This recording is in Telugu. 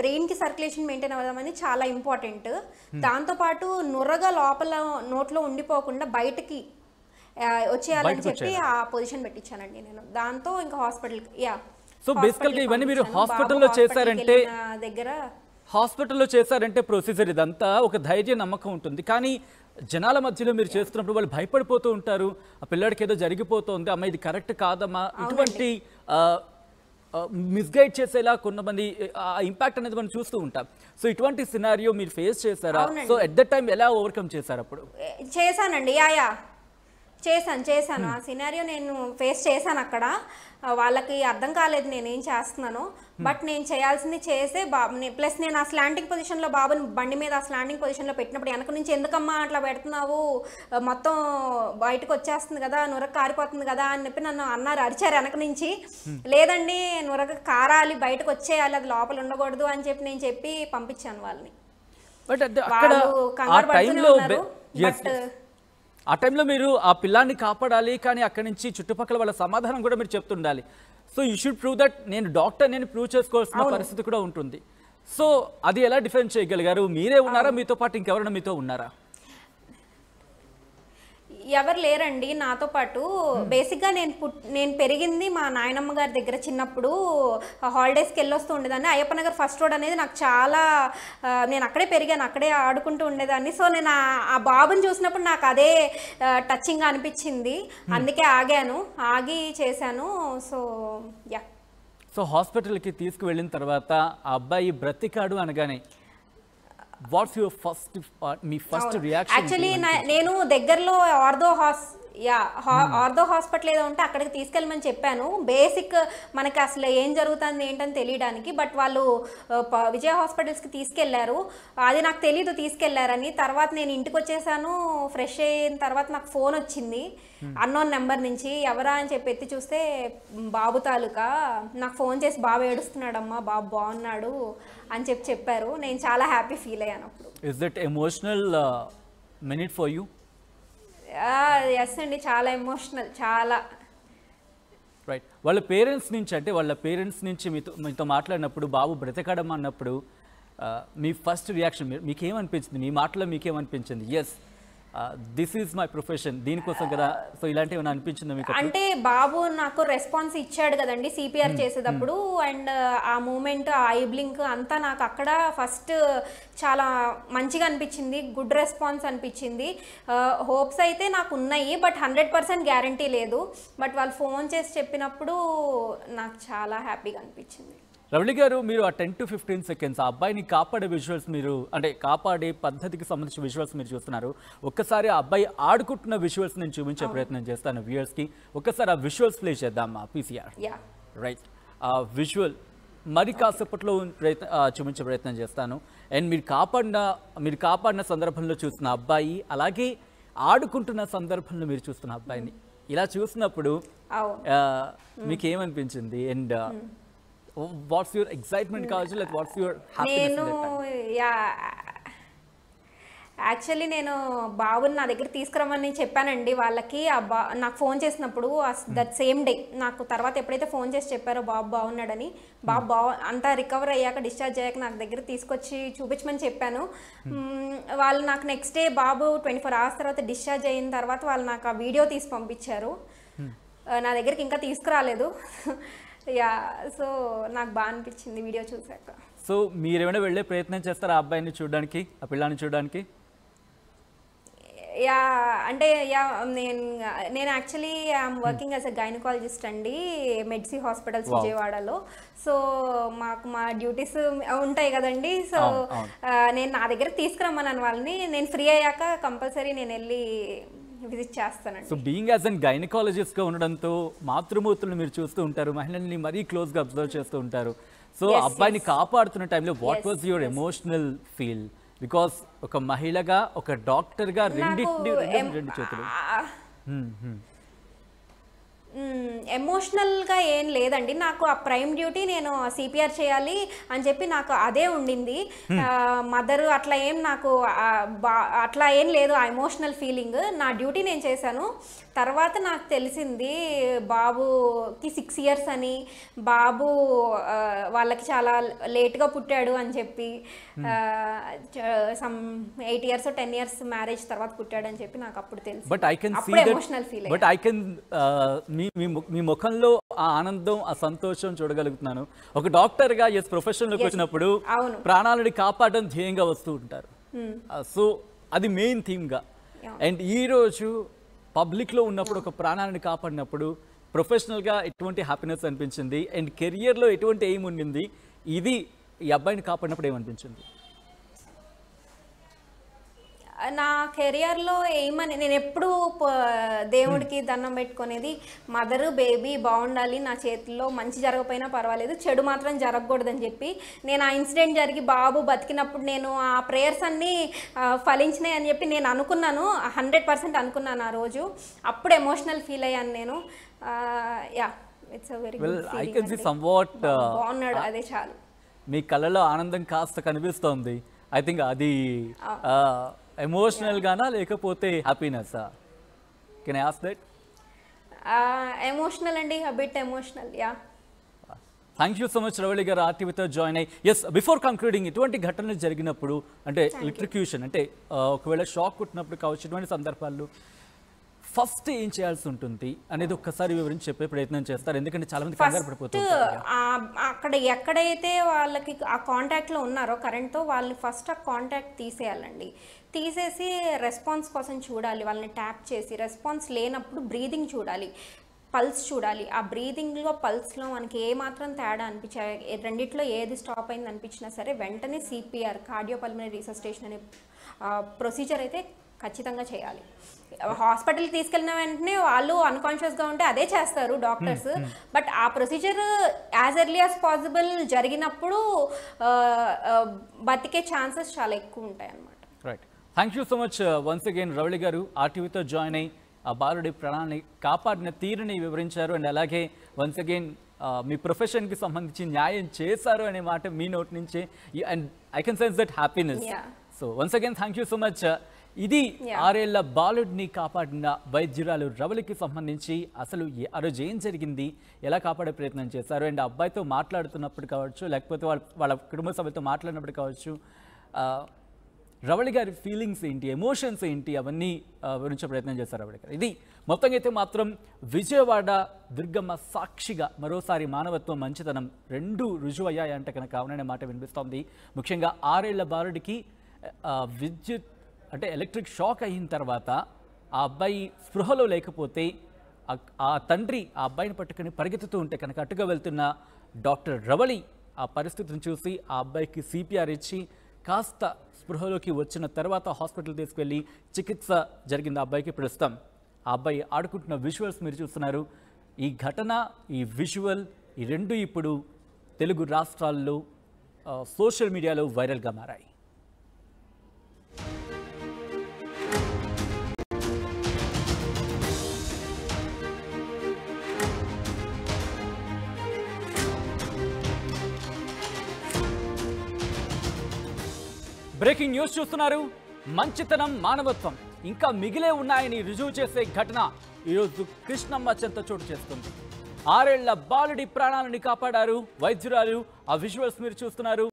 బ్రెయిన్కి సర్క్యులేషన్ మెయింటైన్ అవ్వడం చాలా ఇంపార్టెంట్. దాంతోపాటు నురగ లోపల నోట్లో ఉండిపోకుండా బయటకి వచ్చేయాలని చెప్పి ఆ పొజిషన్ పెట్టించానండి నేను. దాంతో ఇంకా హాస్పిటల్కి సో బేసికల్గా ఇవన్నీ మీరు హాస్పిటల్లో చేశారంటే దగ్గర హాస్పిటల్లో చేశారంటే ప్రొసీజర్ ఇదంతా ఒక ధైర్య నమ్మకం ఉంటుంది. కానీ జనాల మధ్యలో మీరు చేస్తున్నప్పుడు వాళ్ళు భయపడిపోతూ ఉంటారు. ఆ పిల్లాడికి ఏదో జరిగిపోతుంది, అమ్మ ఇది కరెక్ట్ కాదమ్మా, ఇటువంటి మిస్గైడ్ చేసేలా కొంతమంది ఇంపాక్ట్ అనేది మనం చూస్తూ ఉంటాం. సో ఇటువంటి సినారియో మీరు ఫేస్ చేశారా? సో ఎట్ ద టైం ఎలా ఓవర్కమ్ చేశారు? అప్పుడు చేశానండి. చేశాను ఆ సినారియో నేను ఫేస్ చేశాను. అక్కడ వాళ్ళకి అర్థం కాలేదు నేనేం చేస్తున్నాను. బట్ నేను చేయాల్సింది చేసే ప్లస్ నేను ఆ స్లాండింగ్ పొజిషన్లో బాబుని బండి మీద ఆ స్లాండింగ్ పొజిషన్లో పెట్టినప్పుడు వెనక నుంచి ఎందుకమ్మా అట్లా పెడుతున్నావు, మొత్తం బయటకు వచ్చేస్తుంది కదా, నురగ కారిపోతుంది కదా అని చెప్పి నన్ను అన్నారు, అరిచారు వెనక నుంచి. లేదండి నురగ కారాలి, బయటకు వచ్చేయాలి, అది లోపల ఉండకూడదు అని చెప్పి నేను చెప్పి పంపించాను వాళ్ళని. వాళ్ళు కంగారు పడుతూనే ఉన్నారు. బట్ ఆ టైంలో మీరు ఆ పిల్లాన్ని కాపాడాలి, కానీ అక్కడి నుంచి చుట్టుపక్కల వాళ్ళ సమాధానం కూడా మీరు చెప్తుండాలి. So you should prove that నేను డాక్టర్, నేను ప్రూవ్ చేసుకోవాల్సిన పరిస్థితి కూడా ఉంటుంది. సో అది ఎలా డిఫెండ్ చేయగలిగారు? మీరే ఉన్నారా, మీతో పాటు ఇంకెవరైనా మీతో ఉన్నారా? ఎవరు లేరండి నాతో పాటు. బేసిక్గా నేను పెరిగింది మా నాయనమ్మ గారి దగ్గర. చిన్నప్పుడు హాలిడేస్కి వెళ్ళొస్తూ ఉండేదాన్ని. అయ్యప్ప నగర్ ఫస్ట్ రోడ్ అనేది నాకు చాలా, నేను అక్కడే పెరిగాను, అక్కడే ఆడుకుంటూ ఉండేదాన్ని. సో నేను ఆ బాబుని చూసినప్పుడు నాకు అదే టచింగ్ అనిపించింది, అందుకే ఆగి చేశాను. సో హాస్పిటల్కి తీసుకువెళ్ళిన తర్వాత ఆ అబ్బాయి బ్రతికాడు అనగానే what's your first reaction? Actually నేను దగ్గరలో ఆర్థో హాస్పిటల్ ఏదో ఉంటే అక్కడికి తీసుకెళ్ళమని చెప్పాను. బేసిక్ మనకి అసలు ఏం జరుగుతుంది ఏంటని తెలియడానికి. బట్ వాళ్ళు విజయ హాస్పిటల్స్కి తీసుకెళ్లారు. అది నాకు తెలీదు తీసుకెళ్లారని. తర్వాత నేను ఇంటికి వచ్చేసాను. ఫ్రెష్ అయిన తర్వాత నాకు ఫోన్ వచ్చింది అన్నోన్ నెంబర్ నుంచి. ఎవరా అని చెప్పి ఎత్తి చూస్తే బాబు తాలూకా. నాకు ఫోన్ చేసి బాబు ఏడుస్తున్నాడమ్మా, బాబు బాగున్నాడు అని చెప్పారు. నేను చాలా హ్యాపీ ఫీల్ అయ్యాను అప్పుడు. Is that emotional minute for you? Yes అండి, చాలా ఎమోషనల్, చాలా. రైట్. వాళ్ళ పేరెంట్స్ నుంచి మీతో మాట్లాడినప్పుడు బాబు బ్రతకడం అన్నప్పుడు మీ ఫస్ట్ రియాక్షన్ మీకేమనిపించింది? మీ మాటలో మీకేమనిపించింది? Yes this is my profession, దీనికోసం కదా. సో ఇలాంటివి ఏమైనా అనిపించిందా మీకు? అంటే బాబు నాకు రెస్పాన్స్ ఇచ్చాడు కదండి సిపిఆర్ చేసేటప్పుడు. అండ్ ఆ మూమెంట్, ఆ ఐ బ్లింక్ అంతా నాకు అక్కడ ఫస్ట్ చాలా మంచిగా అనిపించింది. గుడ్ రెస్పాన్స్ అనిపించింది. హోప్స్ అయితే నాకు ఉన్నాయి, బట్ 100% గ్యారంటీ లేదు. బట్ వాళ్ళు ఫోన్ చేసి చెప్పినప్పుడు నాకు చాలా హ్యాపీగా అనిపించింది. రవళి గారు, మీరు ఆ 10 to 15 seconds ఆ అబ్బాయిని కాపాడే విజువల్స్, మీరు అంటే కాపాడే పద్ధతికి సంబంధించిన విజువల్స్ మీరు చూస్తున్నారు. ఒక్కసారి ఆ అబ్బాయి ఆడుకుంటున్న విజువల్స్ నేను చూపించే ప్రయత్నం చేస్తాను వ్యూయర్స్కి. ఒక్కసారి ఆ విజువల్స్ ప్లే చేద్దాం పీసీఆర్. రైట్. ఆ విజువల్ మరి కాసేపట్లో చూపించే ప్రయత్నం చేస్తాను. అండ్ మీరు కాపాడిన సందర్భంలో చూస్తున్న అబ్బాయి, అలాగే ఆడుకుంటున్న సందర్భంలో మీరు చూస్తున్న అబ్బాయిని ఇలా చూసినప్పుడు మీకు ఏమనిపించింది? అండ్ what's your excitement కావచ్చు, like what's your happiness? Actually నేను బాబుని నా దగ్గర తీసుకురమ్మని చెప్పానండి వాళ్ళకి. నాకు ఫోన్ చేసినప్పుడు దట్ సేమ్ డే నాకు తర్వాత ఎప్పుడైతే ఫోన్ చేసి చెప్పారో బాబు బాగున్నాడని, బాబు అంతా రికవర్ అయ్యాక డిశ్చార్జ్ అయ్యాక నాకు దగ్గర తీసుకొచ్చి చూపించమని చెప్పాను. వాళ్ళు నాకు నెక్స్ట్ డే బాబు 24 hours తర్వాత డిశ్చార్జ్ అయిన తర్వాత వాళ్ళు నాకు ఆ వీడియో తీసి పంపించారు. నా దగ్గరికి ఇంకా తీసుకురాలేదు. సో నాకు బాగా అనిపించింది వీడియో చూసాక. సో మీరేమైనా వెళ్ళే ప్రయత్నం చేస్తారా ఆ అబ్బాయిని చూడడానికి, ఆ పిల్లాన్ని చూడడానికి? అంటే నేను actually I'm working as a gynaecologist అండి, మెడ్సీ హాస్పిటల్స్ విజయవాడలో. సో మా డ్యూటీస్ ఉంటాయి కదండి. సో నేను నా దగ్గరకు తీసుకురమ్మన్నాను వాళ్ళని. నేను ఫ్రీ అయ్యాక కంపల్సరీ నేను వెళ్ళి విజిట్ చేస్తానండి. సో బీయింగ్ యాజ్ అన్ గైనకాలజిస్ట్గా ఉండడంతో మాతృమూర్తులను మీరు చూస్తూ ఉంటారు, మహిళల్ని మరీ క్లోజ్గా అబ్జర్వ్ చేస్తూ ఉంటారు. సో అబ్బాయిని కాపాడుతున్న టైంలో what was your emotional feel? Because ఒక మహిళగా, ఒక డాక్టర్గా రెండు చేతులు. ఎమోషనల్గా ఏం లేదండి. నాకు ఆ ప్రైమ్ డ్యూటీ నేను సిపిఆర్ చేయాలి అని చెప్పి నాకు అదే ఉండింది. మదరు అట్లా ఏం నాకు అట్లా ఏం లేదు ఆ ఎమోషనల్ ఫీలింగ్. నా డ్యూటీ నేను చేశాను. తర్వాత నాకు తెలిసింది బాబుకి 6 years అని, బాబు వాళ్ళకి చాలా లేట్గా పుట్టాడు అని చెప్పి, సమ్ 8 years 10 years మ్యారేజ్ తర్వాత పుట్టాడు అని చెప్పి నాకు అప్పుడు తెలిసి బట్ ఐ కెన్ సీ అప్పుడు emotional feel. But I can మీ ముఖంలో ఆ ఆనందం, ఆ సంతోషం చూడగలుగుతున్నాను. ఒక డాక్టర్గా ప్రొఫెషన్లోకి వచ్చినప్పుడు ప్రాణాలని కాపాడడం ధ్యేయంగా వస్తూ ఉంటారు. సో అది మెయిన్ థీమ్గా. అండ్ ఈరోజు పబ్లిక్లో ఉన్నప్పుడు ఒక ప్రాణాలను కాపాడినప్పుడు ప్రొఫెషనల్గా ఎటువంటి హ్యాపీనెస్ అనిపించింది, అండ్ కెరియర్లో ఎటువంటి ఎయిమ్ ఉండింది, ఇది ఈ అబ్బాయిని కాపాడినప్పుడు ఏమనిపించింది? నా కెరియర్లో ఏమని నేను ఎప్పుడూ దేవుడికి దండం పెట్టుకునేది, మదరు బేబీ బాగుండాలి, నా చేతిలో మంచి జరగకపోయినా పర్వాలేదు, చెడు మాత్రం జరగకూడదని చెప్పి. నేను ఆ ఇన్సిడెంట్ జరిగి బాబు బతికినప్పుడు నేను ఆ ప్రేయర్స్ అన్నీ ఫలించినాయి అని చెప్పి నేను అనుకున్నాను. 100% అనుకున్నాను ఆ రోజు. అప్పుడు ఎమోషనల్ ఫీల్ అయ్యాను నేను. Yeah, it's a very good feeling. బాగున్నాడు, అదే చాలు. మీ కళ్ళలో ఆనందం కాస్త కనిపిస్తోంది. ఐ థింక్ అది ఎమోషనల్ గానా లేకపోతే హ్యాపీనెస్సా? Can I ask that? Emotional అండి, a bit emotional. Yeah, thank you so much Ravali garu ఆర్టీవీతో జాయిన్ అయ్యి. ఎస్, బిఫోర్ కంక్లూడింగ్, ఇటువంటి ఘటనలు జరిగినప్పుడు అంటే ఎలక్ట్రిక్యూషన్ అంటే ఒకవేళ షాక్ కొట్టినప్పుడు కావచ్చు, ఇటువంటి సందర్భాల్లో ఫస్ట్ ఏం చేయాల్సి ఉంటుంది అనేది ఒక్కసారి వివరించి చెప్పే ప్రయత్నం చేస్తారు. ఎందుకంటే చాలా మంది కంగారు పడిపోతుంటారు. అక్కడ ఎక్కడైతే వాళ్ళకి ఆ కాంటాక్ట్లో ఉన్నారో కరెంట్తో, వాళ్ళని ఫస్ట్ ఆ కాంటాక్ట్ తీసేయాలండి. తీసేసి రెస్పాన్స్ కోసం చూడాలి. వాళ్ళని ట్యాప్ చేసి రెస్పాన్స్ లేనప్పుడు బ్రీదింగ్ చూడాలి, పల్స్ చూడాలి. ఆ బ్రీదింగ్లో పల్స్లో మనకి ఏమాత్రం తేడా అనిపించా, రెండిట్లో ఏది స్టాప్ అయింది అనిపించినా సరే వెంటనే సిపిఆర్, కార్డియోపల్మనరీ రిససిటేషన్ అనే ప్రొసీజర్ అయితే ఖచ్చితంగా చేయాలి. హాస్పిటల్కి తీసుకెళ్ళిన వెంటనే వాళ్ళు అన్కాన్షియస్గా ఉంటే అదే చేస్తారు డాక్టర్స్. బట్ ఆ procedure as early as possible జరిగినప్పుడు బతికే ఛాన్సెస్ చాలా ఎక్కువ ఉంటాయి అన్నమాట. Right, thank you so much once again Ravali garu ఆర్టీవీతో జాయిన్ అయ్యి ఆ బాలుడి ప్రాణాన్ని కాపాడిన తీరుని వివరించారు. అండ్ అలాగే వన్స్ అగైన్ మీ ప్రొఫెషన్కి సంబంధించి న్యాయం చేశారు అనే మాట మీ నోట్ నుంచే. And I can sense that happiness. So once again thank you so much. ఇది 6 ఏళ్ల బాలుడిని కాపాడిన వైద్యురాలు రవళికి సంబంధించి అసలు ఆ రోజు ఏం జరిగింది, ఎలా కాపాడే ప్రయత్నం చేశారు, అండ్ అబ్బాయితో మాట్లాడుతున్నప్పుడు కావచ్చు, లేకపోతే వాళ్ళ కుటుంబ సభ్యులతో మాట్లాడినప్పుడు కావచ్చు, రవళి గారి ఫీలింగ్స్ ఏంటి, ఎమోషన్స్ ఏంటి, అవన్నీ వివరించే ప్రయత్నం చేశారు రవళి గారు. ఇది మొత్తంగా అయితే మాత్రం విజయవాడ దుర్గమ్మ సాక్షిగా మరోసారి మానవత్వం, మంచితనం రెండూ రుజువయ్యాయంటే కనుక అవుననే మాట వినిపిస్తోంది. ముఖ్యంగా 6 ఏళ్ల బాలుడికి విద్యుత్ అంటే ఎలక్ట్రిక్ షాక్ అయిన తర్వాత ఆ అబ్బాయి స్పృహలో లేకపోతే ఆ తండ్రి ఆ అబ్బాయిని పట్టుకుని పరిగెత్తుతూ ఉంటే కనుక అటుగా వెళ్తున్న డాక్టర్ రవళి ఆ పరిస్థితిని చూసి ఆ అబ్బాయికి సిపిఆర్ ఇచ్చి కాస్త స్పృహలోకి వచ్చిన తర్వాత హాస్పిటల్ తీసుకెళ్ళి చికిత్స జరిగింది ఆ అబ్బాయికి. ప్రస్తుతం ఆ అబ్బాయి ఆడుకుంటున్న విజువల్స్ మీరు చూస్తున్నారు. ఈ ఘటన, ఈ విజువల్, ఈ రెండు ఇప్పుడు తెలుగు రాష్ట్రాల్లో సోషల్ మీడియాలో వైరల్గా మారాయి. బ్రేకింగ్ న్యూస్ చూస్తున్నారు. మంచితనం, మానవత్వం ఇంకా మిగిలే ఉన్నాయని రుజువు చేసే ఘటన ఈరోజు కృష్ణమ్మ చెంత చోటు చేస్తుంది. 6 ఏళ్ల బాలుడి ప్రాణాలను కాపాడారు వైద్యురాలు. ఆ విజువల్స్ మీరు చూస్తున్నారు.